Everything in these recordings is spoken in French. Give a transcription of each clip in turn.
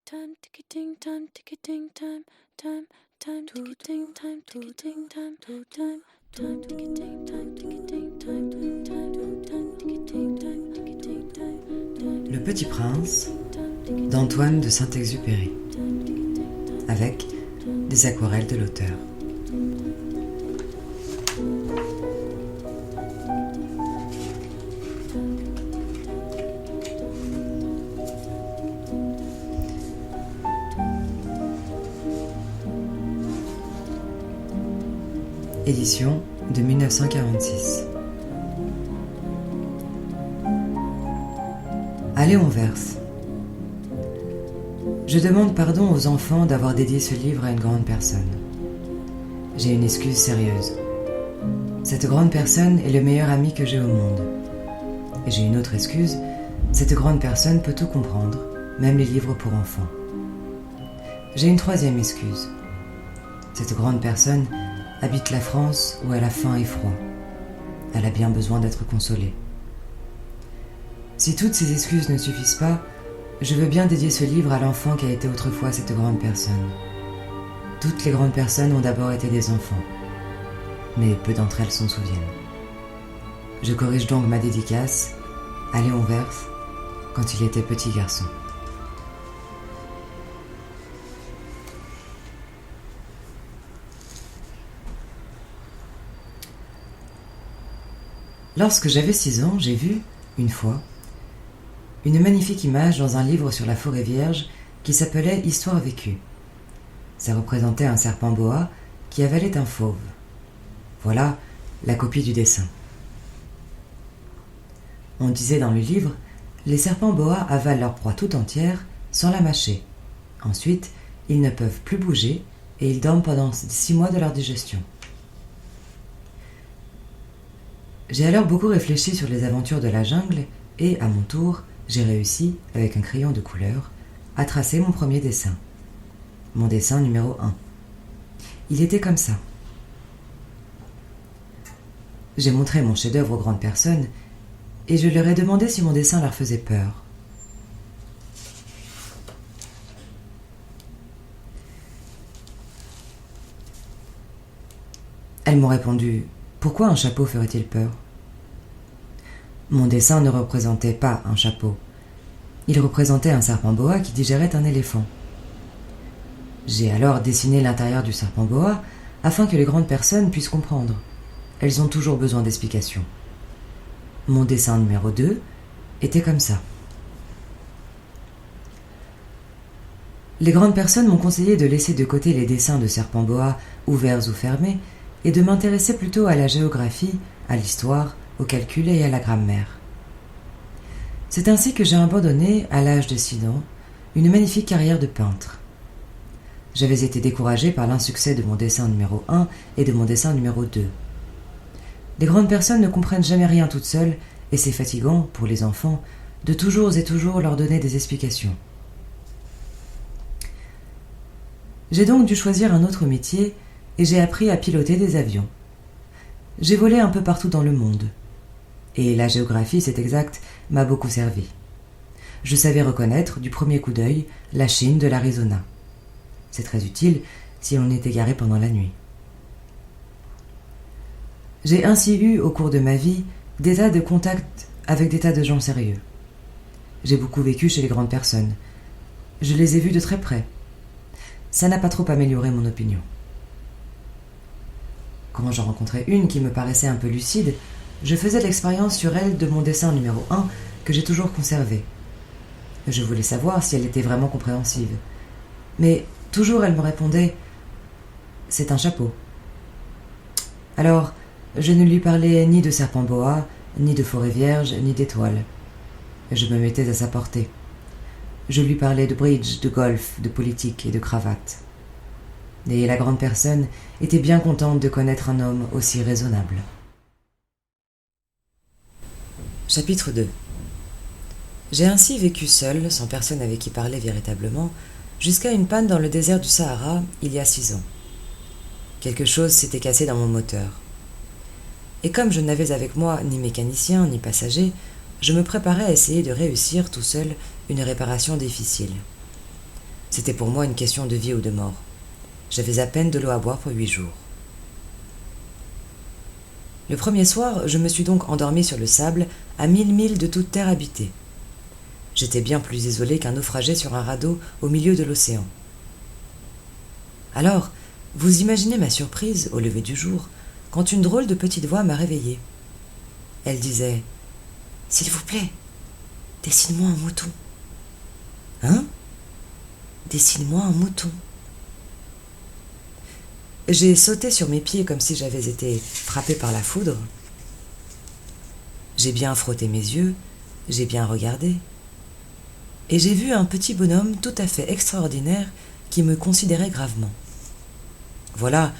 Time ticketing, time ticketing, time ticketing, time ticketing, time ticketing, time ticketing, time ticketing, time. Le Petit Prince d'Antoine de Saint-Exupéry, avec des aquarelles de l'auteur. Édition de 1946. Allez, on verse. Je demande pardon aux enfants d'avoir dédié ce livre à une grande personne. J'ai une excuse sérieuse. Cette grande personne est le meilleur ami que j'ai au monde. Et j'ai une autre excuse, cette grande personne peut tout comprendre, même les livres pour enfants. J'ai une troisième excuse. Cette grande personne habite la France où elle a faim et froid. Elle a bien besoin d'être consolée. Si toutes ces excuses ne suffisent pas, je veux bien dédier ce livre à l'enfant qui a été autrefois cette grande personne. Toutes les grandes personnes ont d'abord été des enfants, mais peu d'entre elles s'en souviennent. Je corrige donc ma dédicace à Léon Werth quand il était petit garçon. Lorsque j'avais 6 ans, j'ai vu, une fois, une magnifique image dans un livre sur la forêt vierge qui s'appelait « Histoire vécue ». Ça représentait un serpent boa qui avalait un fauve. Voilà la copie du dessin. On disait dans le livre, les serpents boa avalent leur proie tout entière sans la mâcher. Ensuite, ils ne peuvent plus bouger et ils dorment pendant 6 mois de leur digestion. J'ai alors beaucoup réfléchi sur les aventures de la jungle et, à mon tour, j'ai réussi, avec un crayon de couleur, à tracer mon premier dessin. Mon dessin numéro 1. Il était comme ça. J'ai montré mon chef-d'œuvre aux grandes personnes et je leur ai demandé si mon dessin leur faisait peur. Elles m'ont répondu « Pourquoi un chapeau ferait-il peur ?» Mon dessin ne représentait pas un chapeau. Il représentait un serpent boa qui digérait un éléphant. J'ai alors dessiné l'intérieur du serpent boa afin que les grandes personnes puissent comprendre. Elles ont toujours besoin d'explications. Mon dessin numéro 2 était comme ça. Les grandes personnes m'ont conseillé de laisser de côté les dessins de serpents boa ouverts ou fermés et de m'intéresser plutôt à la géographie, à l'histoire, au calcul et à la grammaire. C'est ainsi que j'ai abandonné, à l'âge de 6 ans, une magnifique carrière de peintre. J'avais été découragé par l'insuccès de mon dessin numéro 1 et de mon dessin numéro 2. Les grandes personnes ne comprennent jamais rien toutes seules et c'est fatigant, pour les enfants, de toujours et toujours leur donner des explications. J'ai donc dû choisir un autre métier et j'ai appris à piloter des avions. J'ai volé un peu partout dans le monde. Et la géographie, c'est exact, m'a beaucoup servi. Je savais reconnaître, du premier coup d'œil, la Chine de l'Arizona. C'est très utile si on est égaré pendant la nuit. J'ai ainsi eu, au cours de ma vie, des tas de contacts avec des tas de gens sérieux. J'ai beaucoup vécu chez les grandes personnes. Je les ai vus de très près. Ça n'a pas trop amélioré mon opinion. Quand j'en rencontrais une qui me paraissait un peu lucide, je faisais l'expérience sur elle de mon dessin numéro 1 que j'ai toujours conservé. Je voulais savoir si elle était vraiment compréhensive. Mais toujours elle me répondait « C'est un chapeau ». Alors, je ne lui parlais ni de serpent boa, ni de forêt vierge, ni d'étoiles. Je me mettais à sa portée. Je lui parlais de bridge, de golf, de politique et de cravate. Et la grande personne était bien contente de connaître un homme aussi raisonnable. Chapitre 2. J'ai ainsi vécu seul, sans personne avec qui parler véritablement, jusqu'à une panne dans le désert du Sahara, il y a 6 ans. Quelque chose s'était cassé dans mon moteur. Et comme je n'avais avec moi ni mécanicien ni passager, je me préparais à essayer de réussir tout seul une réparation difficile. C'était pour moi une question de vie ou de mort. J'avais à peine de l'eau à boire pour 8 jours. Le premier soir, je me suis donc endormi sur le sable, à 1000 milles de toute terre habitée. J'étais bien plus isolé qu'un naufragé sur un radeau au milieu de l'océan. Alors, vous imaginez ma surprise, au lever du jour, quand une drôle de petite voix m'a réveillé. Elle disait « S'il vous plaît, dessine-moi un mouton. »« Hein ? Dessine-moi un mouton. » J'ai sauté sur mes pieds comme si j'avais été frappé par la foudre. J'ai bien frotté mes yeux, j'ai bien regardé. Et j'ai vu un petit bonhomme tout à fait extraordinaire qui me considérait gravement. Voilà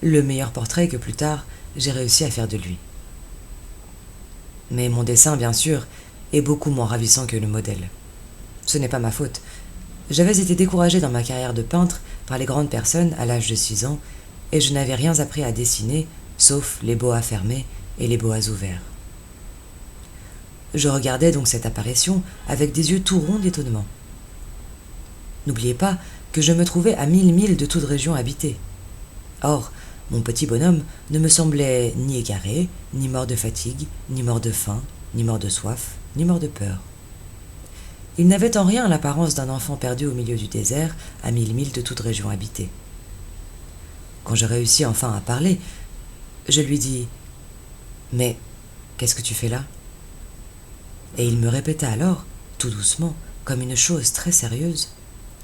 le meilleur portrait que plus tard j'ai réussi à faire de lui. Mais mon dessin, bien sûr, est beaucoup moins ravissant que le modèle. Ce n'est pas ma faute. J'avais été découragé dans ma carrière de peintre par les grandes personnes à l'âge de 6 ans, et je n'avais rien appris à dessiner, sauf les boas fermés et les boas ouverts. Je regardais donc cette apparition avec des yeux tout ronds d'étonnement. N'oubliez pas que je me trouvais à 1000 milles de toute région habitée. Or, mon petit bonhomme ne me semblait ni égaré, ni mort de fatigue, ni mort de faim, ni mort de soif, ni mort de peur. Il n'avait en rien l'apparence d'un enfant perdu au milieu du désert, à 1000 milles de toute région habitée. Quand je réussis enfin à parler, je lui dis « Mais qu'est-ce que tu fais là ?» Et il me répéta alors, tout doucement, comme une chose très sérieuse,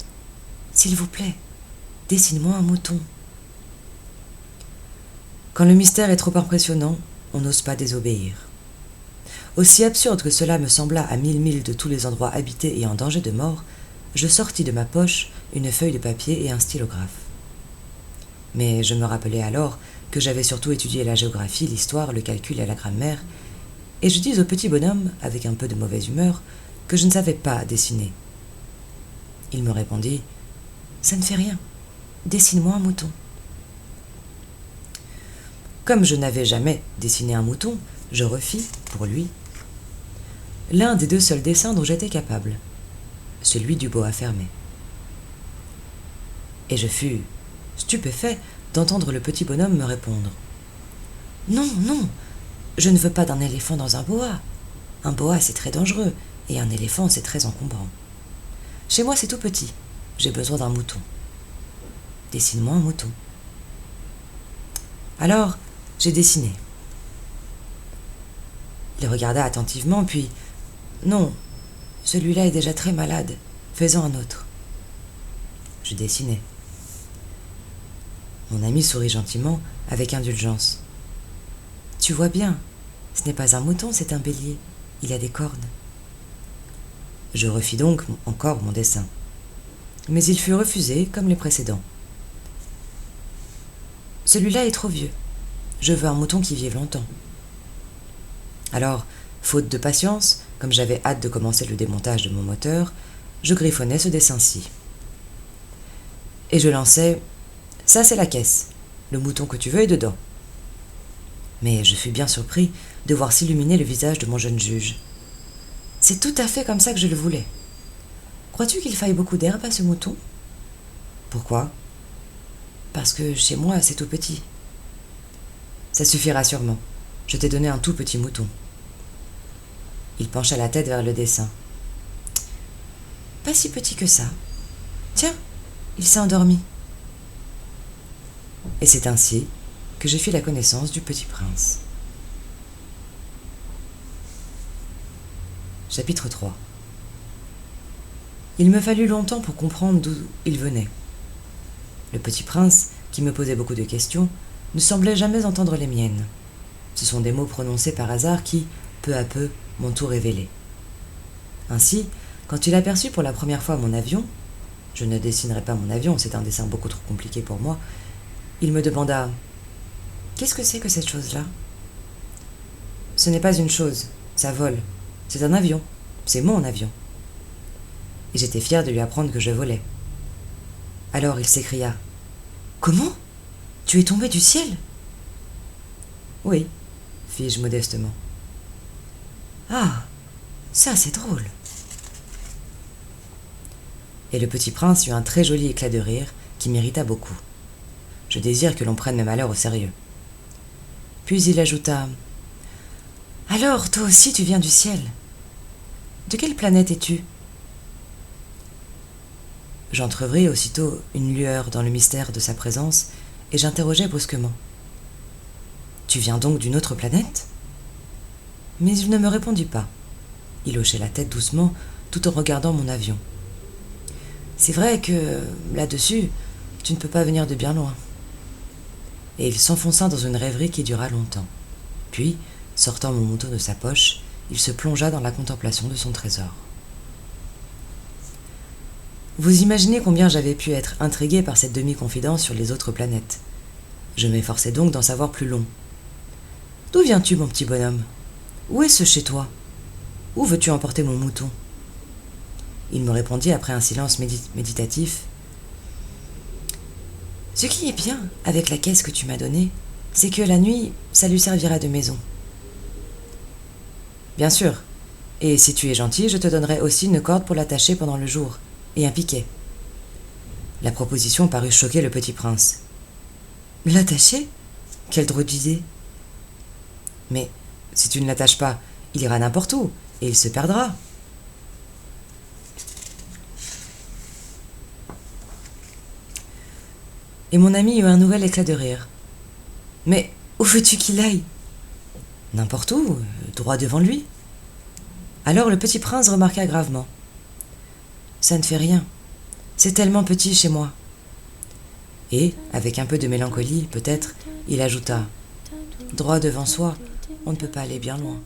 « S'il vous plaît, dessine-moi un mouton. » Quand le mystère est trop impressionnant, on n'ose pas désobéir. Aussi absurde que cela me sembla à 1000 milles de tous les endroits habités et en danger de mort, je sortis de ma poche une feuille de papier et un stylographe. Mais je me rappelai alors que j'avais surtout étudié la géographie, l'histoire, le calcul et la grammaire, et je dis au petit bonhomme, avec un peu de mauvaise humeur, que je ne savais pas dessiner. Il me répondit « Ça ne fait rien, dessine-moi un mouton. » Comme je n'avais jamais dessiné un mouton, je refis, pour lui, l'un des 2 seuls dessins dont j'étais capable, celui du boa fermé. Et je fus stupéfait d'entendre le petit bonhomme me répondre « Non, non, je ne veux pas d'un éléphant dans un boa. Un boa, c'est très dangereux, et un éléphant, c'est très encombrant. Chez moi, c'est tout petit. J'ai besoin d'un mouton. Dessine-moi un mouton. » Alors, j'ai dessiné. Il regarda attentivement, puis « Non, celui-là est déjà très malade. Fais-en un autre. » Je dessinai. Mon ami sourit gentiment, avec indulgence. « Tu vois bien, ce n'est pas un mouton, c'est un bélier. Il a des cornes. » Je refis donc encore mon dessin. Mais il fut refusé, comme les précédents. « Celui-là est trop vieux. Je veux un mouton qui vive longtemps. » Alors, faute de patience, comme j'avais hâte de commencer le démontage de mon moteur, je griffonnais ce dessin-ci. Et je lançais « Ça, c'est la caisse. Le mouton que tu veux est dedans. » Mais je fus bien surpris de voir s'illuminer le visage de mon jeune juge. « C'est tout à fait comme ça que je le voulais. Crois-tu qu'il faille beaucoup d'herbe à ce mouton ? » ?»« Pourquoi ? » ?»« Parce que chez moi, c'est tout petit. »« Ça suffira sûrement. Je t'ai donné un tout petit mouton. » Il pencha la tête vers le dessin. « Pas si petit que ça. Tiens, il s'est endormi. » Et c'est ainsi que je fis la connaissance du Petit Prince. Chapitre 3. Il me fallut longtemps pour comprendre d'où il venait. Le Petit Prince, qui me posait beaucoup de questions, ne semblait jamais entendre les miennes. Ce sont des mots prononcés par hasard qui, peu à peu, m'ont tout révélé. Ainsi, quand il aperçut pour la première fois mon avion, je ne dessinerai pas mon avion, c'est un dessin beaucoup trop compliqué pour moi, il me demanda « Qu'est-ce que c'est que cette chose-là » ? « Ce n'est pas une chose, ça vole. C'est un avion, c'est mon avion. » Et j'étais fier de lui apprendre que je volais. Alors il s'écria « Comment ? Tu es tombé du ciel ?»« Oui, fis-je modestement. »« Ah, ça c'est drôle. » Et le petit prince eut un très joli éclat de rire qui m'irrita beaucoup. Je désire que l'on prenne mes malheurs au sérieux. Puis il ajouta « Alors, toi aussi tu viens du ciel. De quelle planète es-tu » J'entrevis aussitôt une lueur dans le mystère de sa présence et j'interrogeai brusquement. « Tu viens donc d'une autre planète ?» Mais il ne me répondit pas. Il hochait la tête doucement tout en regardant mon avion. « C'est vrai que, là-dessus, tu ne peux pas venir de bien loin. » Et il s'enfonça dans une rêverie qui dura longtemps. Puis, sortant mon manteau de sa poche, il se plongea dans la contemplation de son trésor. Vous imaginez combien j'avais pu être intrigué par cette demi-confidence sur les autres planètes. Je m'efforçais donc d'en savoir plus long. « D'où viens-tu, mon petit bonhomme ? Où est ce chez toi ? Où veux-tu emporter mon mouton ?» Il me répondit après un silence méditatif. « Ce qui est bien avec la caisse que tu m'as donnée, c'est que la nuit, ça lui servira de maison. » « Bien sûr, et si tu es gentil, je te donnerai aussi une corde pour l'attacher pendant le jour, et un piquet. » La proposition parut choquer le petit prince. « L'attacher ? Quelle drôle d'idée !»« Mais si tu ne l'attaches pas, il ira n'importe où, et il se perdra. » Et mon ami eut un nouvel éclat de rire. « Mais où veux-tu qu'il aille ? » ?»« N'importe où, droit devant lui. » Alors le petit prince remarqua gravement. « Ça ne fait rien, c'est tellement petit chez moi. » Et, avec un peu de mélancolie, peut-être, il ajouta « Droit devant soi, on ne peut pas aller bien loin. »